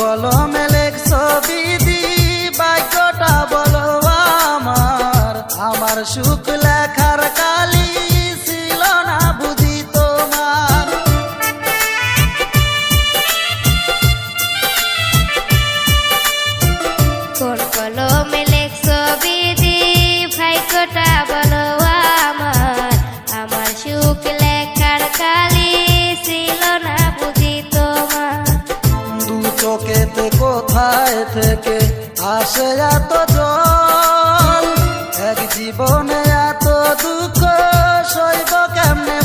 কলমে লেখছো বিধি ভাগ্যটা বলো আমার। আমার সুখ লেখার কালি ছিল না বুঝি তোমার। কোন কলমে লেখছো বিধি ভাগ্যটা বলো আমার। আমার সুখ লেখার কালি ছিল না বুঝি তোমার। দু চোখেতে কোথায় থেকে আসে এত জল, এক জীবনে এত দুঃখ সইব কেমনে